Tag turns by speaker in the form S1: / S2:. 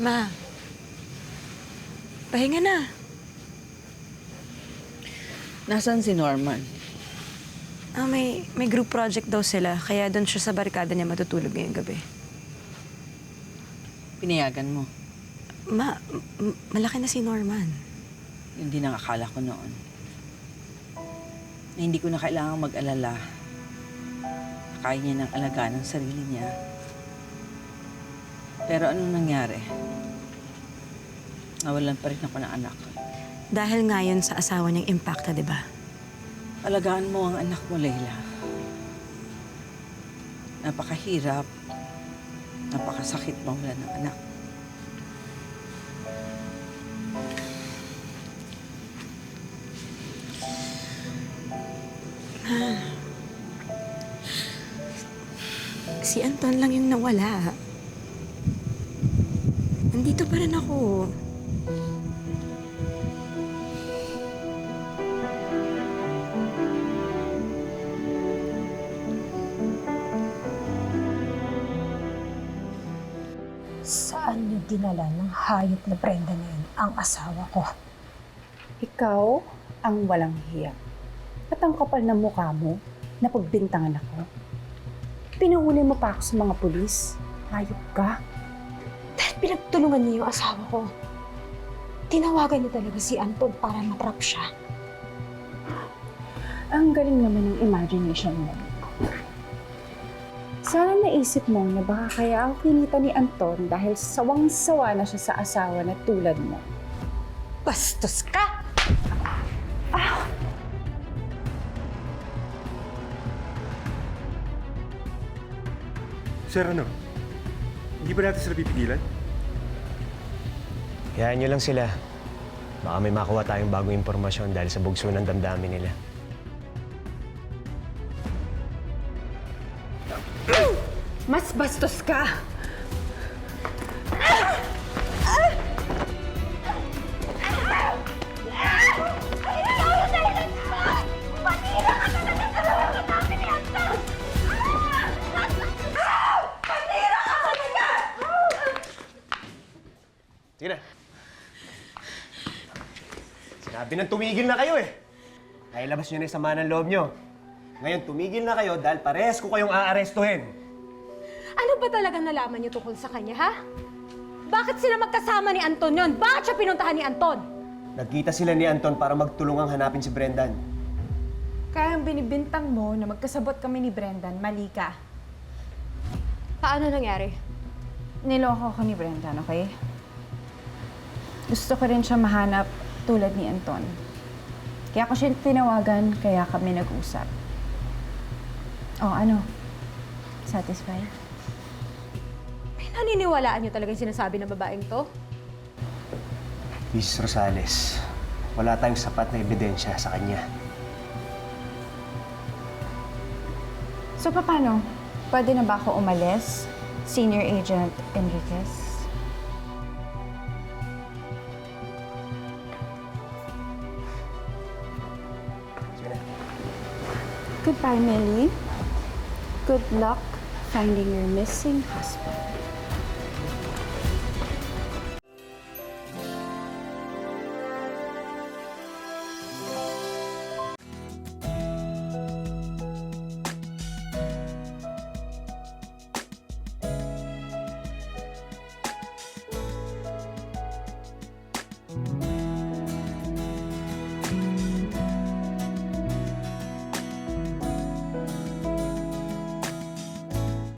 S1: Ma, pahinga na.
S2: Nasaan si Norman?
S1: May group project daw sila, kaya doon siya sa barkada niya matutulog ngayong gabi.
S2: Pinayagan mo.
S1: Malaki na si Norman.
S2: Yun din ang akala ko noon. Na hindi ko na kailangang mag-alala. Kaya niya ng alagaan ng sarili niya. Pero anong nangyari? Nawalan pa rin ako ng anak.
S1: Dahil ngayon sa asawa niyang impacta, di ba?
S2: Alagaan mo ang anak mo, Leila. Napakahirap. Napakasakit mawalan ng anak.
S1: Si Anton lang yung nawala. Nandito pa rin ako.
S3: Saan niyo dinala ng hayop na Brenda na yun ang asawa ko?
S4: Ikaw ang walang hiya. At ang kapal ng mukha mo na pagbintangan ako. Pinahuli mo pa ako sa mga pulis. Hayop ka.
S3: Dahil pinagtulungan niyo yung asawa ko. Tinawagan niyo talaga si Anton para matrap siya.
S4: Ang galing naman ng imagination mo. Sana naisip mo na baka kaya ako kinita ni Anton dahil sawang-sawa na siya sa asawa na tulad mo.
S3: Bastos ka!
S5: Sir, ano? Hindi ba natin sila pipigilan?
S6: Hayaan nyo lang sila. Baka may makuha tayong bagong impormasyon dahil sa bugso ng damdamin nila.
S4: Mas bastos ka!
S6: Sige na. Sinabi nang tumigil na kayo eh. Nailabas nyo na yung sama ng loob nyo. Ngayon, tumigil na kayo dahil parehas ko kayong aarestuhin.
S3: Ano ba talaga nalaman niyo tungkol sa kanya, ha? Bakit sila magkasama ni Anton yun? Bakit siya pinuntahan ni Anton?
S6: Nagkita sila ni Anton para magtulungang hanapin si Brendan.
S4: Kaya ang binibintang mo na magkasabot kami ni Brendan, mali ka.
S3: Paano nangyari?
S4: Niloko ko ni Brendan, okay? Gusto ko rin siya mahanap tulad ni Anton. Kaya ako siya tinawagan, kaya kami nag-usap. Oh, ano? Satisfied?
S3: Naniniwalaan niyo talaga yung sinasabi ng babaeng to?
S6: Mrs. Rosales, wala tayong sapat na ebidensya sa kanya.
S4: So, paano? Pwede na ba ako umalis? Senior Agent Enriquez?
S6: Sige na.
S4: Goodbye, Millie. Good luck finding your missing husband.